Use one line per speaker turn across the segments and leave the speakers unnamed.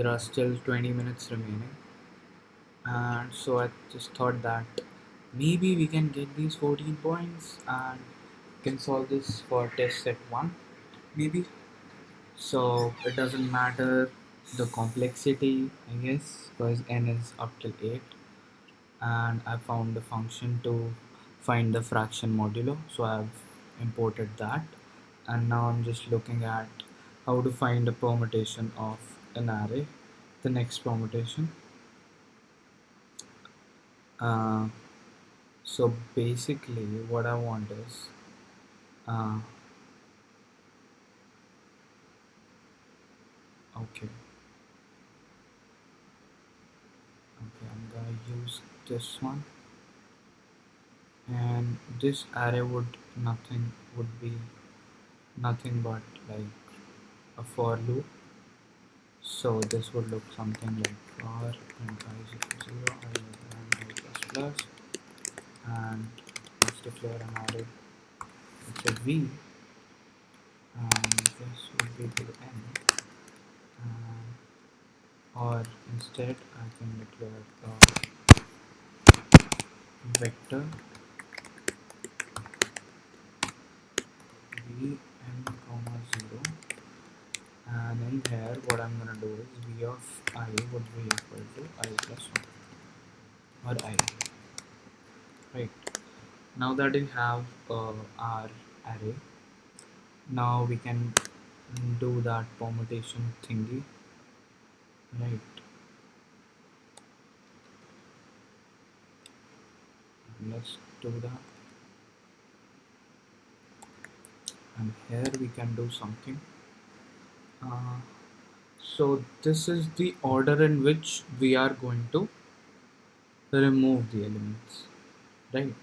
there are still 20 minutes remaining, and so I just thought that maybe we can get these 14 points and can solve this for test set 1 maybe. So it doesn't matter the complexity, I guess, because n is up till 8, and I found the function to find the fraction modulo, so I've imported that, and now I'm just looking at how to find a permutation of an array, the next permutation. uh, so basically what I want is okay, I'm gonna use this one, and this array would be nothing but like a for loop. So this would look something like for and I is equal to 0, I and I plus plus, and let's declare an array. It's a v, and this would be equal to n, or instead I can declare a vector v n comma 0, and in here what I'm gonna do is v of I would be equal to I plus 1 or I. Right, now that we have our array, now we can do that permutation thingy, right? Let's do that, and here we can do something. So this is the order in which we are going to remove the elements, right?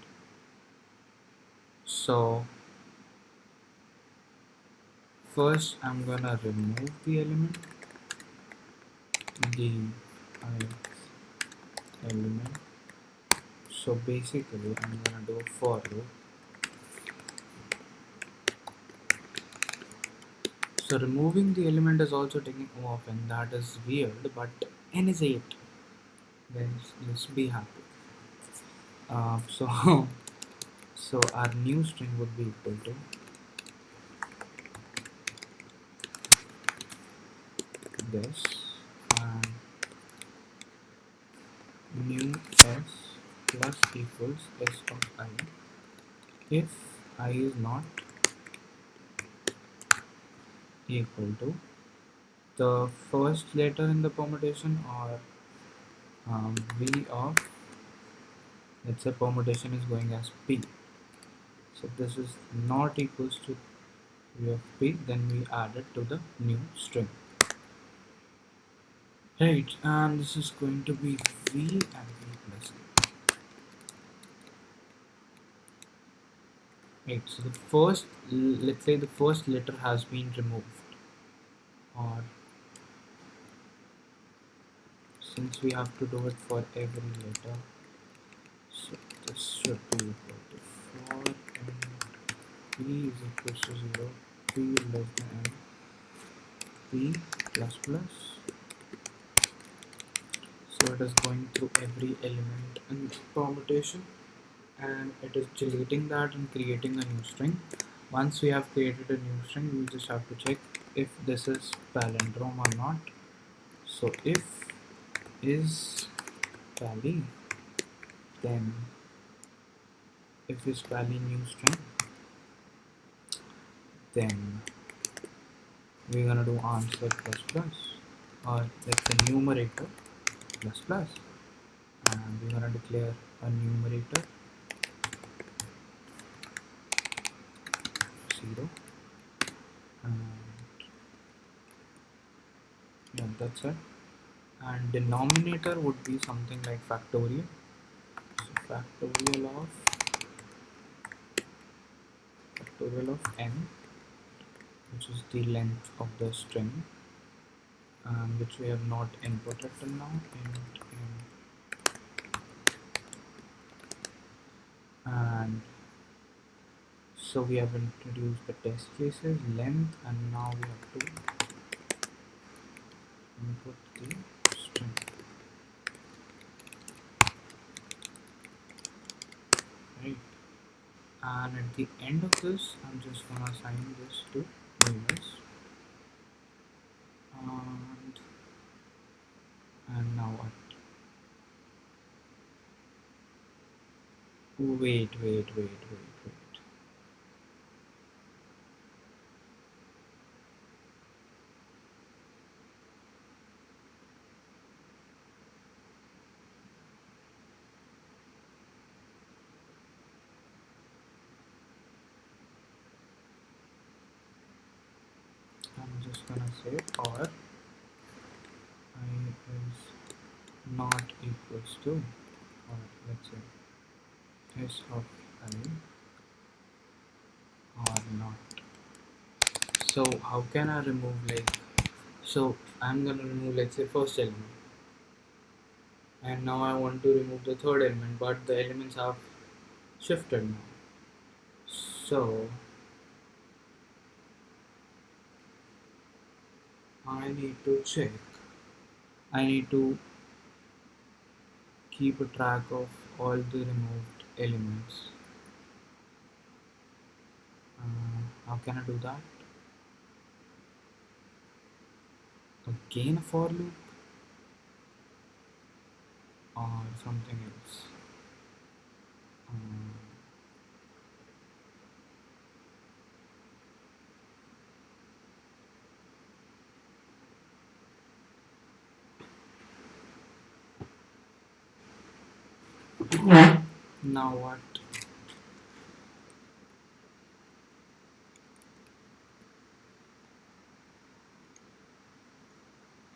So first I'm gonna remove the element, the element. So basically I'm gonna do a for loop. So removing the element is also taking O of n. That is weird, but n is 8. Guys, let's be happy. So so our new string would be equal to this, and new s plus equals s of I if I is not equal to the first letter in the permutation, or v of, let's say permutation is going as p, so this is not equals to v of p, then we add it to the new string, right? And this is going to be v and v plus a. Right, so the first, let's say the first letter has been removed, or since we have to do it for every letter, so this should be equal to for n p is equal to 0, p less than n, p plus plus. So it is going through every element in permutation, and it is deleting that and creating a new string. Once we have created a new string, we just have to check if this is palindrome or not. So if is pally, then if is pally new string, then we're gonna do answer plus plus, or let's say numerator plus plus, and we're gonna declare a numerator 0, and yeah, that's it. And denominator would be something like factorial. So factorial of n, which is the length of the string, which we have not inputted till now. And so we have introduced the test cases, length, and now we have to input the string, right? And at the end of this, I'm just gonna assign this to labels, and now what? Wait. I'm just gonna say or I is not equals to, or let's say s of I or not. So how can I remove, like, so I'm gonna remove, let's say, first element, and now I want to remove the third element, but the elements have shifted now. So I need to check. I need to keep a track of all the removed elements. How can I do that? Again a for loop or something else? Um, now what?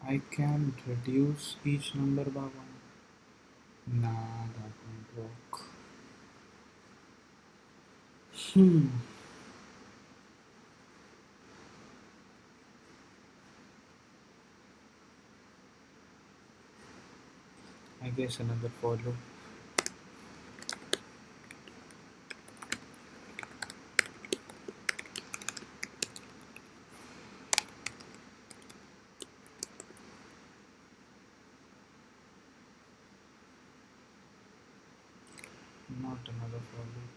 I can reduce each number by one. Nah, that won't work. Hmm. I guess another for loop. Not another for loop.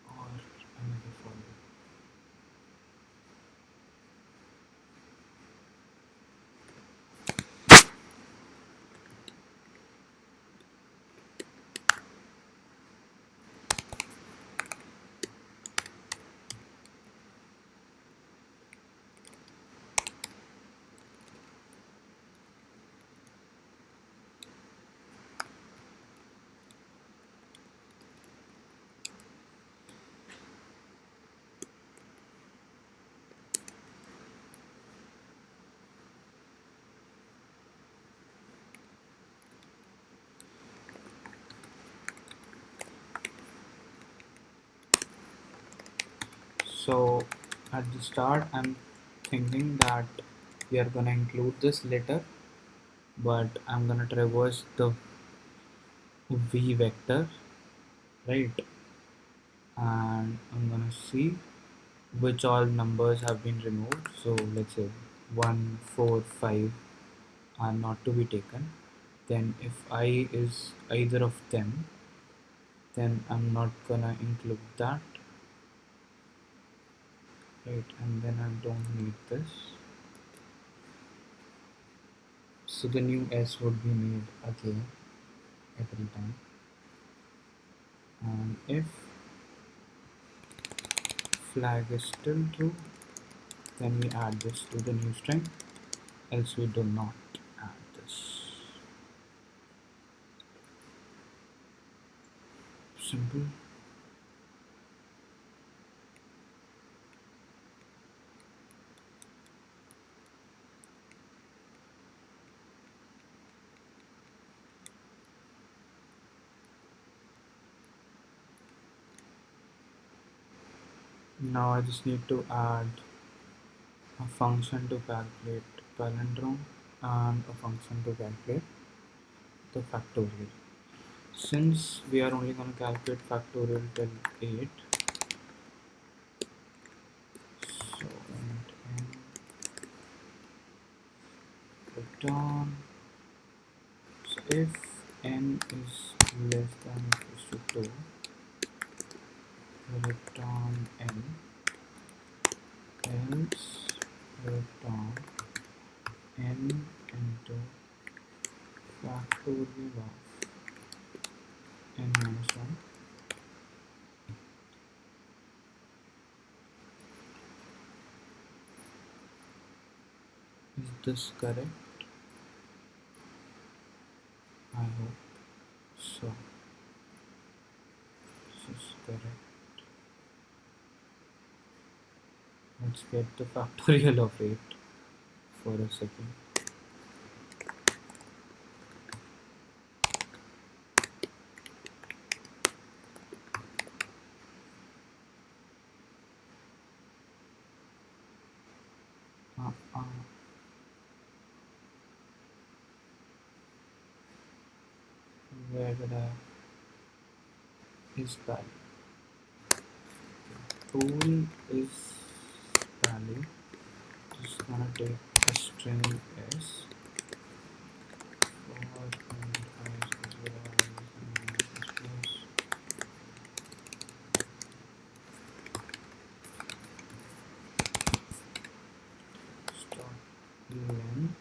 Or another for loop. So at the start, I'm thinking that we are gonna include this letter, but I'm gonna traverse the v vector, right? And I'm gonna see which all numbers have been removed. So let's say 1, 4, 5 are not to be taken. Then if I is either of them, then I'm not gonna include that, right? And then I don't need this. So the new S would be made again every time. And if flag is still true, then we add this to the new string, else we do not add this. Simple. Now I just need to add a function to calculate palindrome and a function to calculate the factorial. Since we are only going to calculate factorial till 8, so int n return, so if n is less than or equals to 2, return n, else return n into factorial of n minus 1. Is this correct? I hope so. This is correct. Let's get the factorial of 8 for a second. Where did I? Is value. Tool is value. Just gonna take a string s for start length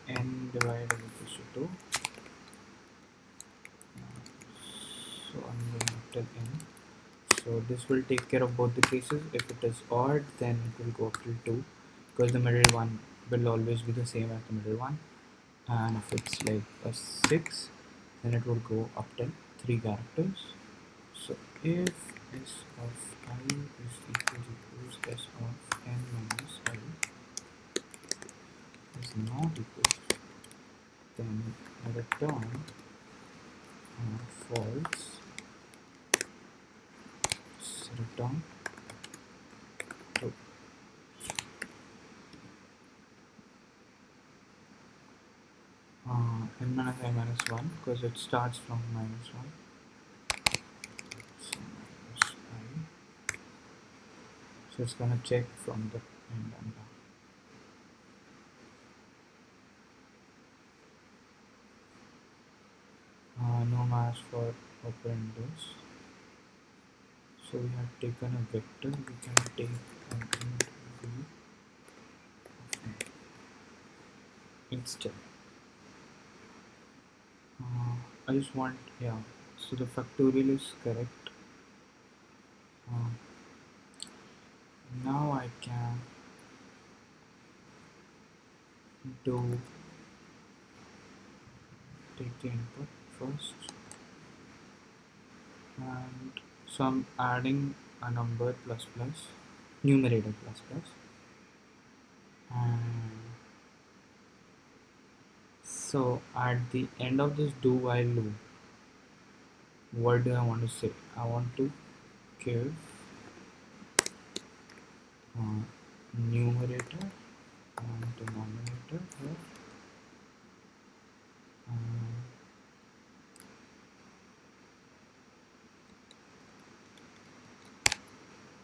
n divided equals to 2. So I'm going to tell n. So this will take care of both the cases. If it is odd, then it will go up till 2, because the middle one will always be the same as the middle one. And if it's like a 6, then it will go up till 3 characters. So if s of I is equals s of n minus I is not equal, then return false. Return true. N minus I minus 1, because it starts from minus 1. So minus I. So it's gonna check from the end and down. No mass for operandos. So we have taken a vector. We can take an int v of n instead. I just want, yeah, so the factorial is correct. Now I can take the input first, and so I'm adding a number plus plus, numerator plus plus, and so at the end of this do while loop, what do I want to say? I want to give numerator and denominator here.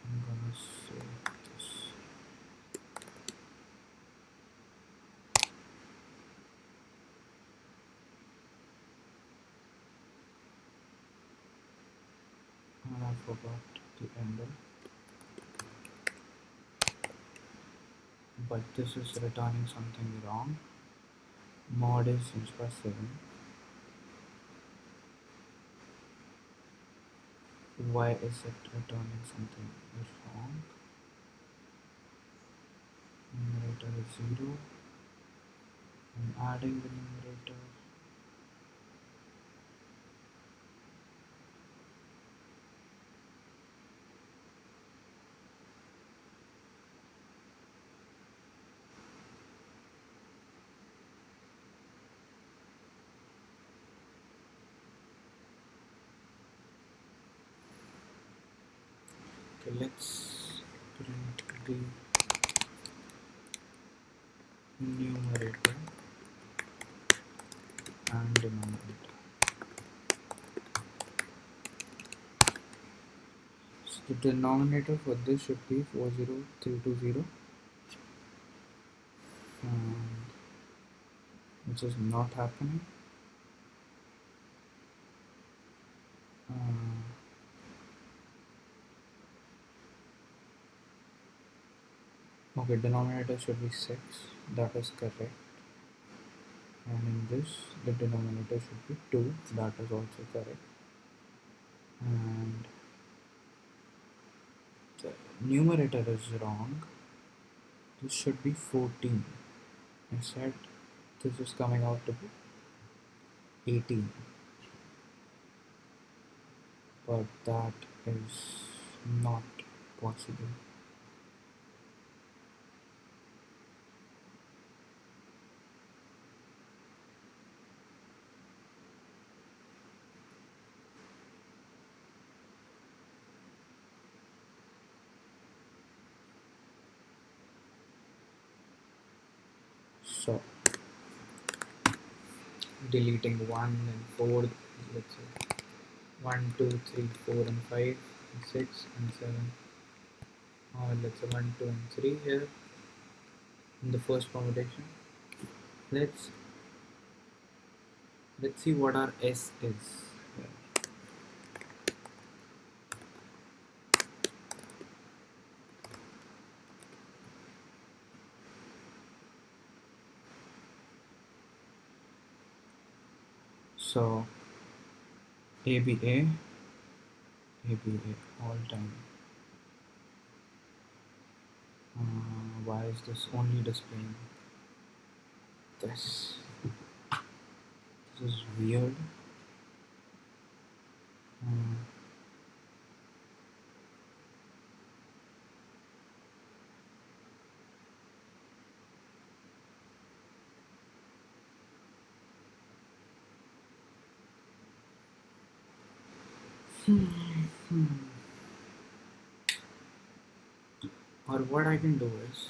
I'm gonna say this. And I forgot the ender. But this is returning something wrong. Mod is inch by 7. Why is it returning something wrong? Numerator is 0. I'm adding the numerator. Okay, let's print the numerator and denominator. So the denominator for this should be 40320, which is not happening. Okay, denominator should be 6, that is correct. And in this, the denominator should be 2, that is also correct. And the numerator is wrong. This should be 14. Instead, this is coming out to be 18. But that is not possible. So, deleting 1 and 4, let's say 1, 2, 3, 4 and 5 and 6 and 7, or let's say 1, 2 and 3 here in the first permutation. Let's see what our S is. So ABA all time. Why is this only displaying this? This is weird. Or what I can do is,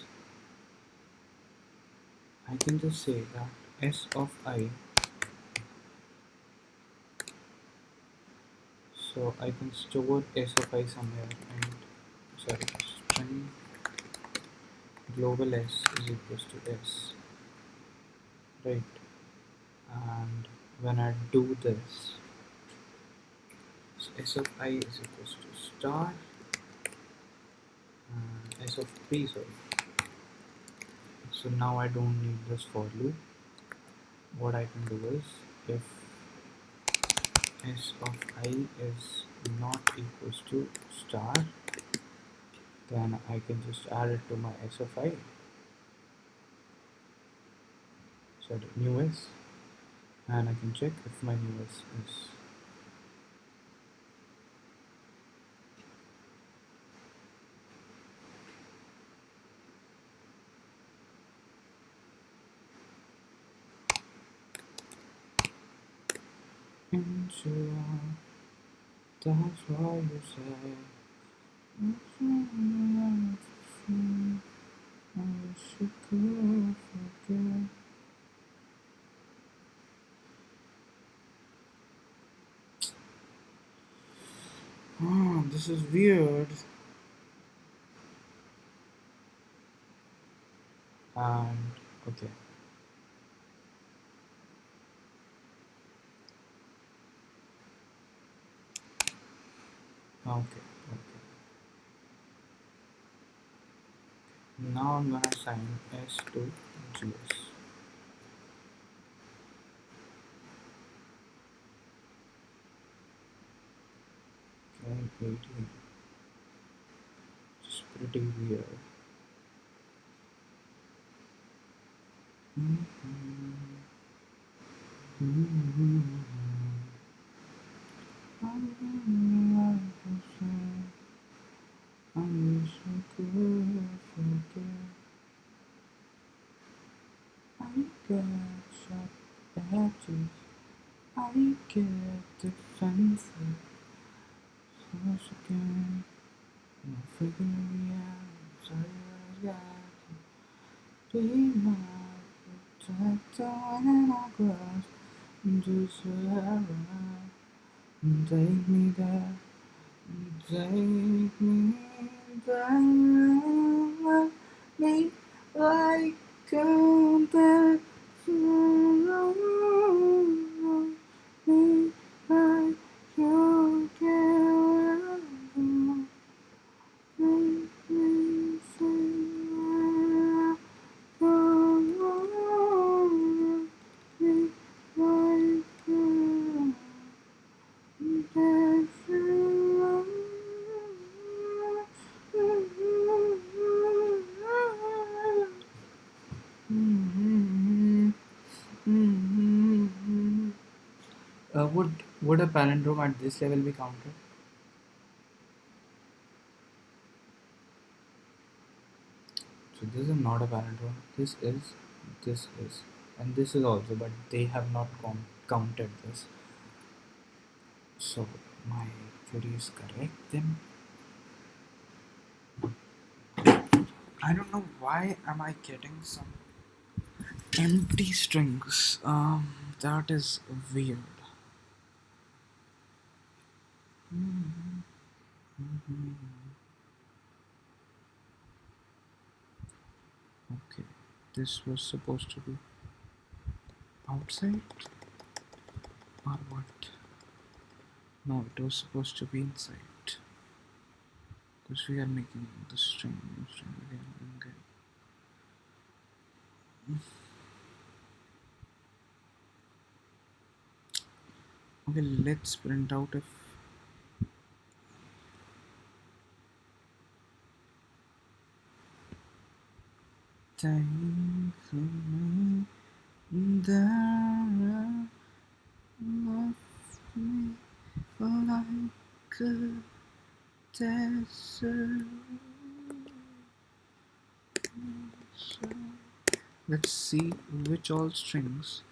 I can just say that S of I, so I can store S of I somewhere, and string global S is equals to S, right? And when I do this, so S of I is equals to star S of P, sorry. So now I don't need this for loop. What I can do is, if S of I is not equals to star, then I can just add it to my S of I, sorry, new S, and I can check if my new S is insure. That's why you say I should go forget. Oh, this is weird. And okay. Okay. Now I'm gonna assign S to GS. Okay, 18. It's pretty weird. I get defensive once again. I'm figuring out, sorry, I got to be mine. in our grasp, just forever. Take me there, take me there, me like that. Me like you can. Make me sing. Me like you. Would a palindrome at this level be counted? So this is not a palindrome. This is, and this is also, but they have not counted this. So my theory is correct then. I don't know why am I getting some empty strings. That is weird. Okay, this was supposed to be outside or what? No, it was supposed to be inside because we are making the string again and again. Okay, let's print out if time for me there left me like a desert. Let's see which all strings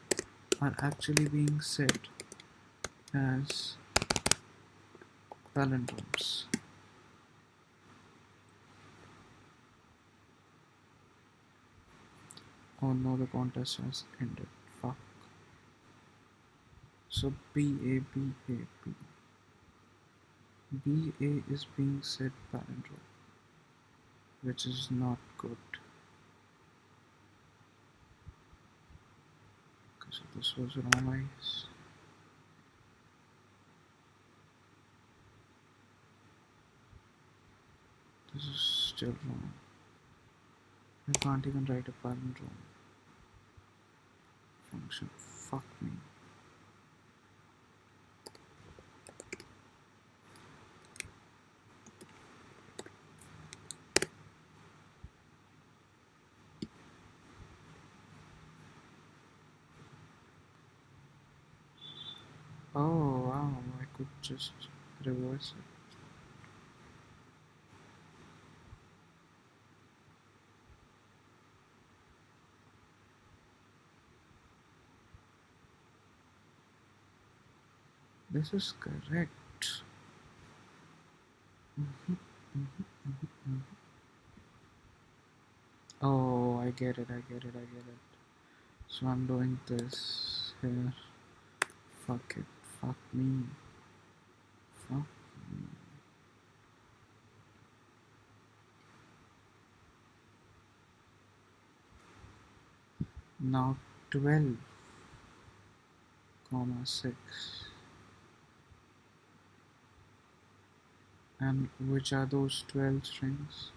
are actually being set as palindromes. Oh no, the contest has ended. Fuck. So BA is being set palindrome, which is not good. Okay, so this was wrong, eyes. This is still wrong. I can't even write a palindrome function. Fuck me. Oh wow, I could just reverse it. This is correct. Oh, I get it. So I'm doing this here. Fuck it. Fuck me. Fuck me. Now 12, 6. And which are those 12 strings?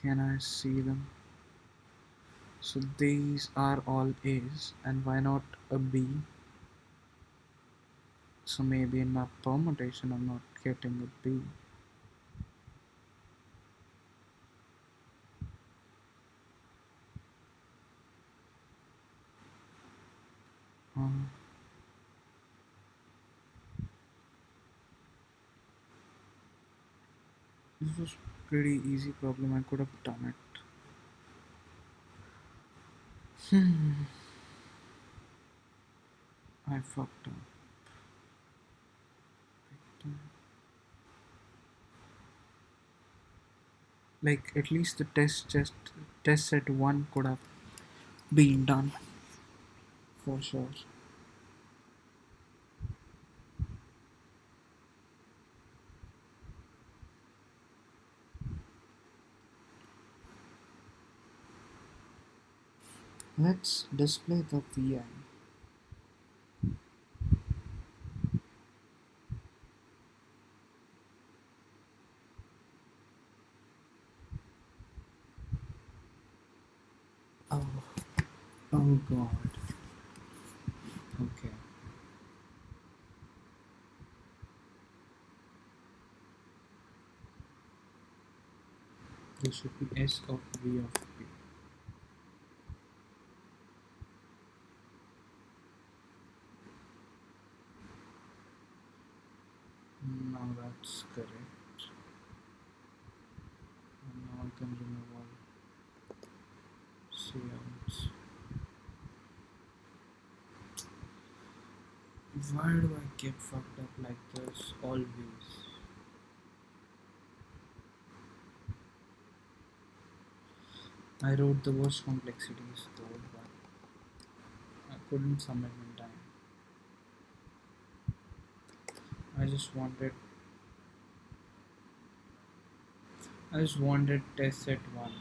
Can I see them? So these are all A's, and why not a B? So maybe in my permutation I'm not getting a B. This was pretty easy problem. I could have done it. I fucked up. Like at least the test set 1 could have been done for sure. Let's display the VI. Oh, oh god. Okay. This should be S of V of P. Now that's correct. And now I can remove all CLs. Why do I get fucked up like this always? I wrote the worst complexities though, but I couldn't submit in time. I just wanted I just wanted test set 1.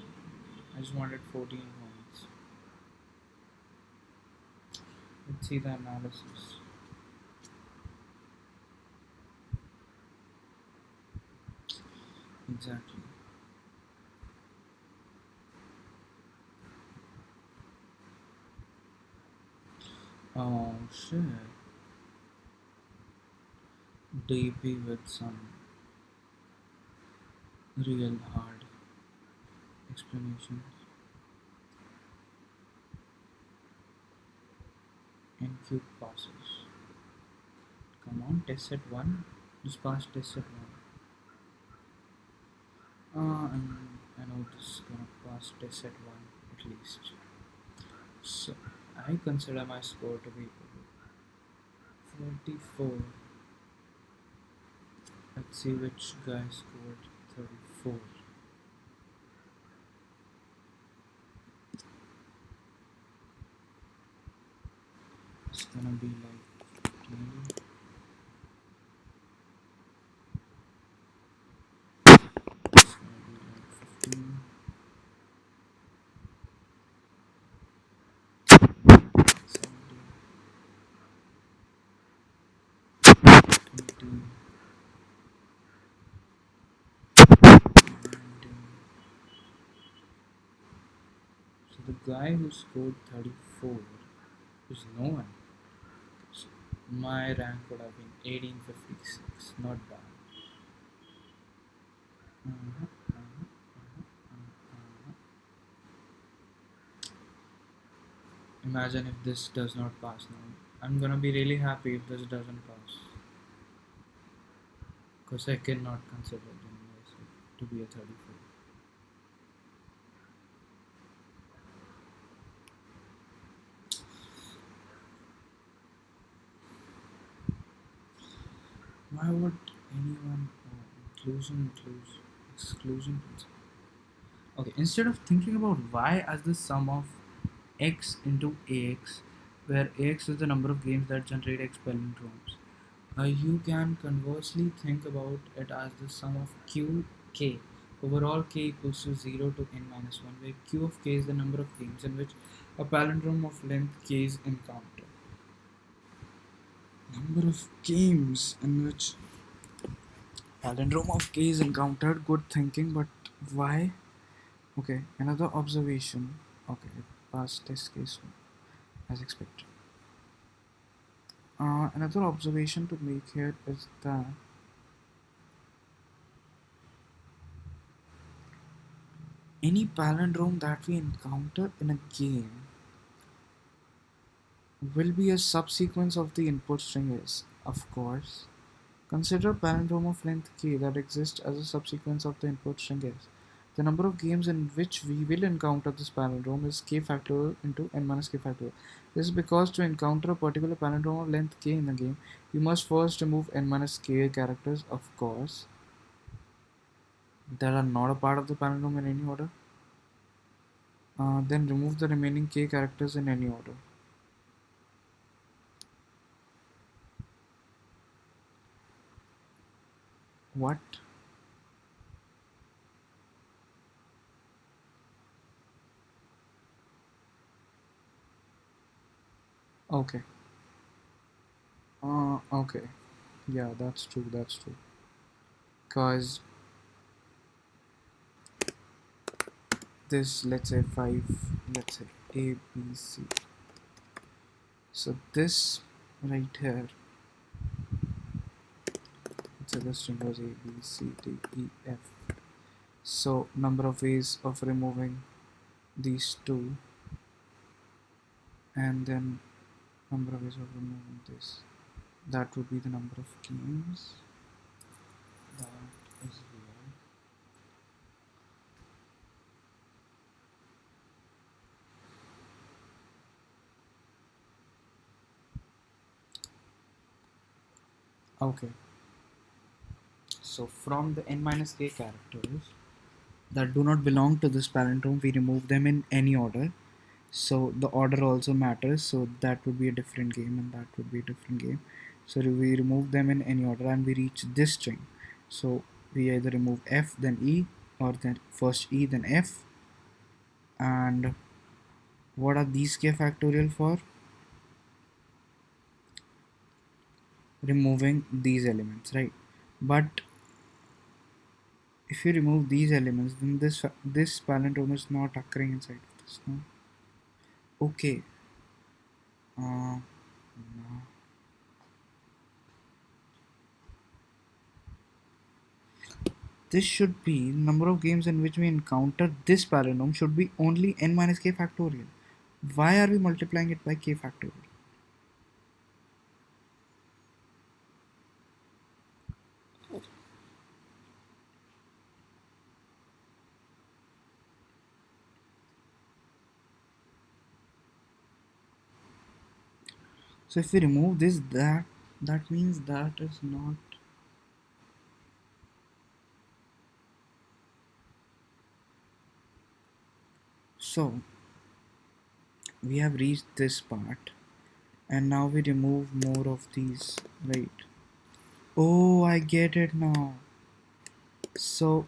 I just wanted 14 points. Let's see the analysis. Exactly. Oh shit. DP with some real hard explanations. NQ passes. Come on, test set 1. Just pass test set 1. I know this is gonna pass test set 1 at least. So, I consider my score to be 44. Let's see which guy scored 34. It's gonna be like 20. It's gonna be like 15. 17. 18. 19. So the guy who scored 34 is no one. So my rank would have been 1856. Not bad. Uh-huh, uh-huh, uh-huh. Imagine if this does not pass now. I'm gonna be really happy if this doesn't pass. Because I cannot consider myself to be a 34. Why would anyone exclusion principle? Okay, instead of thinking about y as the sum of x into ax, where ax is the number of games that generate x palindromes, you can conversely think about it as the sum of q k. Overall, k equals to 0 to n minus 1, where q of k is the number of games in which a palindrome of length k is encountered. Number of games in which palindrome of k is encountered. Good thinking, but why? Okay, another observation. Okay, it passed test case as expected. Another observation to make here is that any palindrome that we encounter in a game will be a subsequence of the input string s, of course. Consider palindrome of length k that exists as a subsequence of the input string s. The number of games in which we will encounter this palindrome is k factorial into n minus k factorial. This is because to encounter a particular palindrome of length k in the game, you must first remove n minus k characters, of course, that are not a part of the palindrome in any order. Then remove the remaining k characters in any order. What? Okay. Okay. Yeah, that's true. That's true. Cause this, let's say five, let's say A, B, C. So this right here, let's say the string was A, B, C, D, E, F. So number of ways of removing these two, and then number of ways of removing this. That would be the number of games. That is real. Okay. So from the n minus k characters that do not belong to this palindrome, we remove them in any order. So the order also matters. So that would be a different game, and that would be a different game. So we remove them in any order, and we reach this string. So we either remove f then e, or then first e then f. And what are these k factorial for? Removing these elements, right? But if you remove these elements, then this palindrome is not occurring inside of this. No. Okay. No. This should be number of games in which we encounter this palindrome should be only n minus k factorial. Why are we multiplying it by k factorial? So if we remove this, that means that is not. So we have reached this part, and now we remove more of these, right? Oh, I get it now. So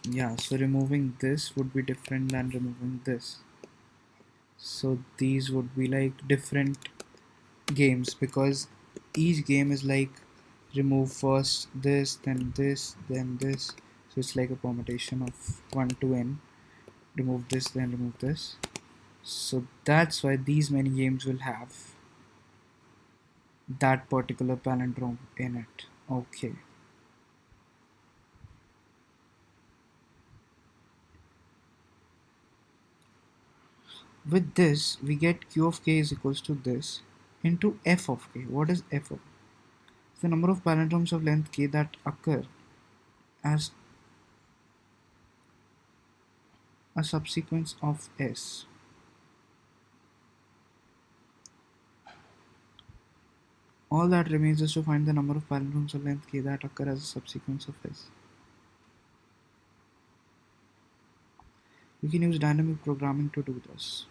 yeah, so removing this would be different than removing this. So these would be like different games, because each game is like remove first this, then this, then this. So it's like a permutation of 1 to n. Remove this, then remove this. So that's why these many games will have that particular palindrome in it. Okay. With this, we get q of k is equals to this into f of k. What is f of? The number of palindromes of length k that occur as a subsequence of s. All that remains is to find the number of palindromes of length k that occur as a subsequence of s. We can use dynamic programming to do this.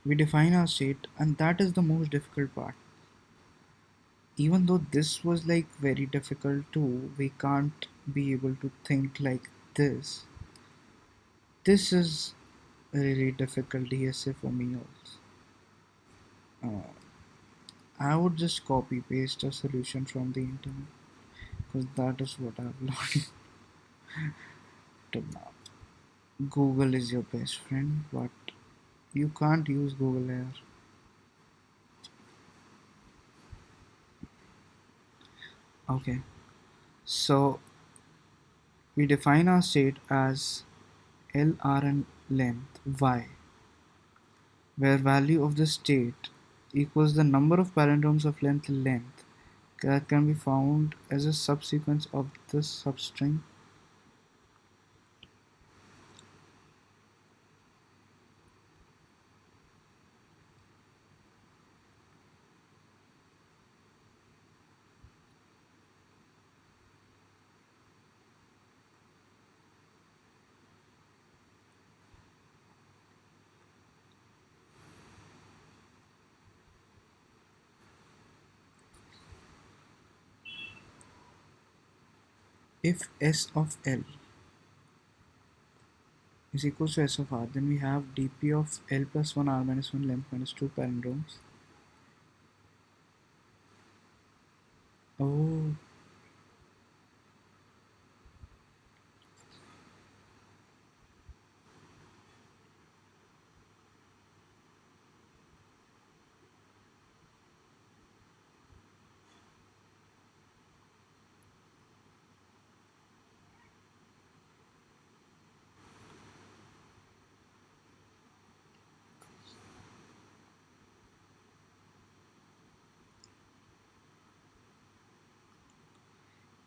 We define our state, and that is the most difficult part. Even though this was like very difficult too, we can't be able to think like this. This is a really difficult DSA for me also. I would just copy paste a solution from the internet, because that is what I've learned till now. Google is your best friend, but you can't use Google here. Okay, so we define our state as LRN length y, where value of the state equals the number of palindromes of length that can be found as a subsequence of this substring. If S of L is equals to S of R, then we have dp of L plus 1 R minus 1 length minus 2 palindromes. Oh,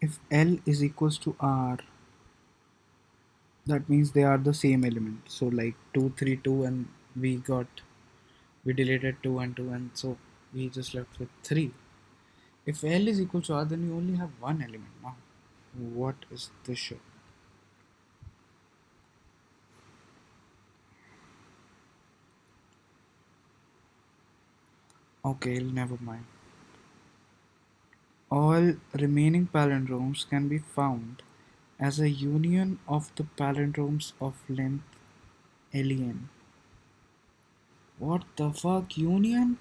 if L is equals to R, that means they are the same element. So like 2, 3, 2, and we deleted 2 and 2, and so we just left with 3. If L is equal to R, then we only have one element now. What is this shit? Okay, never mind. All remaining palindromes can be found as a union of the palindromes of length alien. What the fuck, union?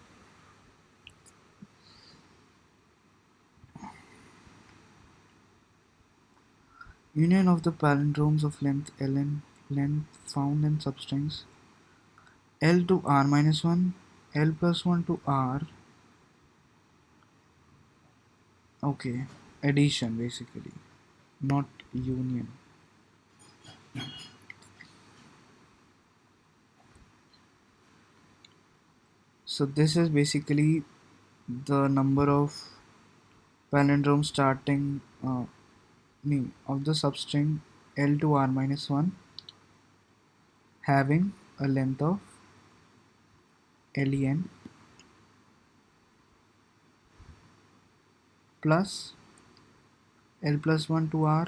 Union of the palindromes of length length found in substrings L to R minus 1, L plus 1 to R. Okay, addition basically, not union. So this is basically the number of palindromes starting of the substring L to R minus 1 having a length of len plus L plus 1 to R,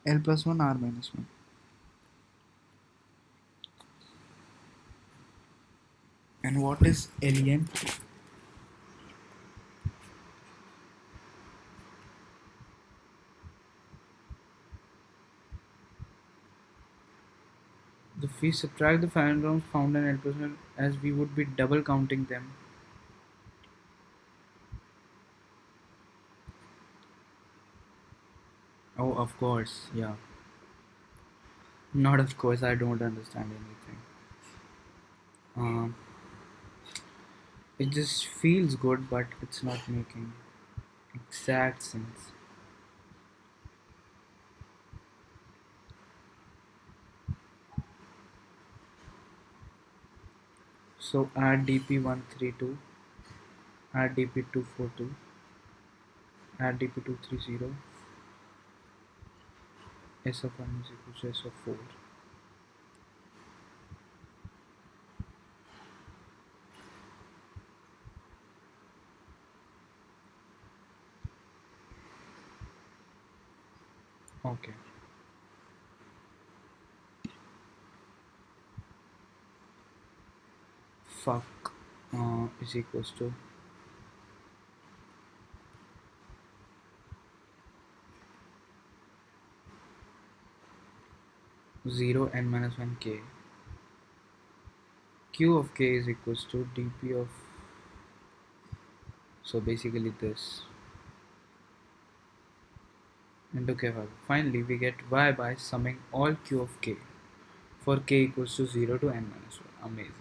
L plus 1 R minus 1. And what is len? If we subtract the palindromes found in L plus 1, as we would be double counting them. Oh, of course, yeah. Not of course, I don't understand anything. Um, it just feels good, but it's not making exact sense. So add dp132, add dp242, add dp230, s of 1 is equal to s of 4. Okay. Fuck is equals to 0 n minus 1 k. Q of k is equals to dp of, so basically this, into k. Finally we get y by summing all q of k for k equals to 0 to n minus 1. Amazing.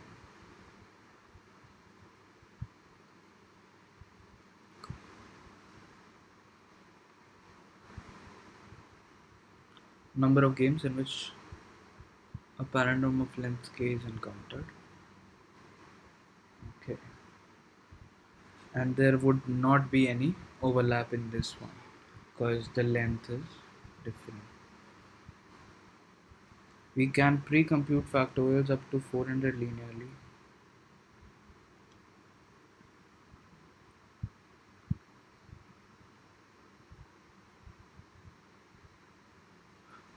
Number of games in which a palindrome of length k is encountered. Okay. And there would not be any overlap in this one because the length is different. We can pre-compute factorials up to 400 linearly.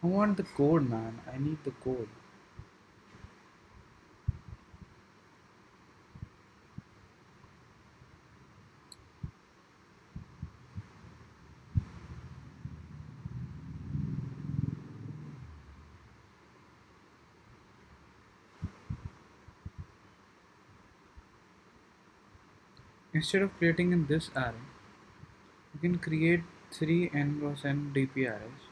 I want the code, man. I need the code. Instead of creating in this array, you can create 3 n cross n dp arrays.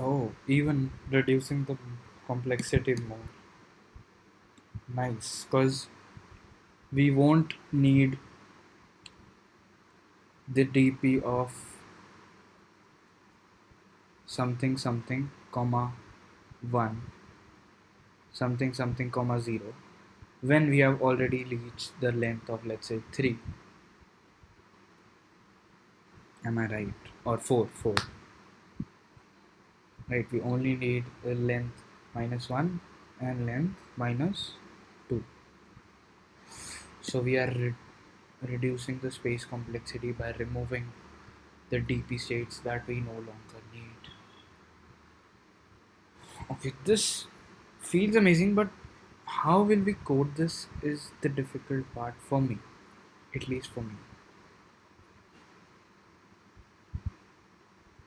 Oh, even reducing the complexity more. Nice, because we won't need the dp of something something comma 1 something something comma 0 when we have already reached the length of, let's say, 3. Am I right? Or 4 right? We only need a length minus 1 and length minus 2. So we are reducing the space complexity by removing the dp states that we no longer need. Okay, this feels amazing, but how will we code this is the difficult part for me, at least for me.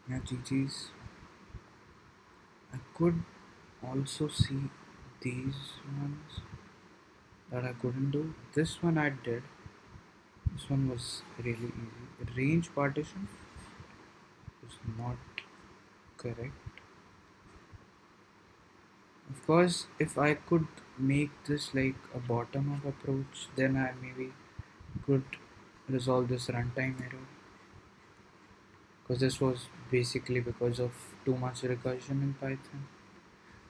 Yeah, GG's. I could also see these ones that I couldn't do. This one I did. This one was really easy. Range partition is not correct. Of course, if I could make this like a bottom up approach, then I maybe could resolve this runtime error. Because this was basically because of too much recursion in Python.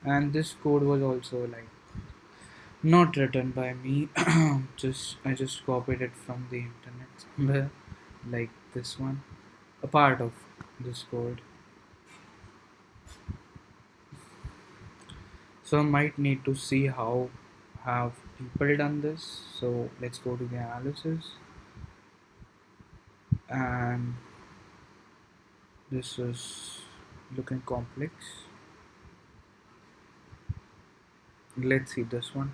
And this code was also like not written by me. Just I just copied it from the internet somewhere, like this one, a part of this code. So I might need to see how have people done this. So let's go to the analysis, and this is looking complex. Let's see this one.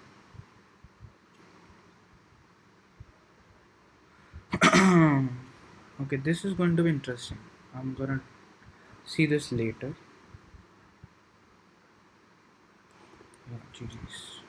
Okay, this is going to be interesting. I'm gonna see this later. Yeah, GG's.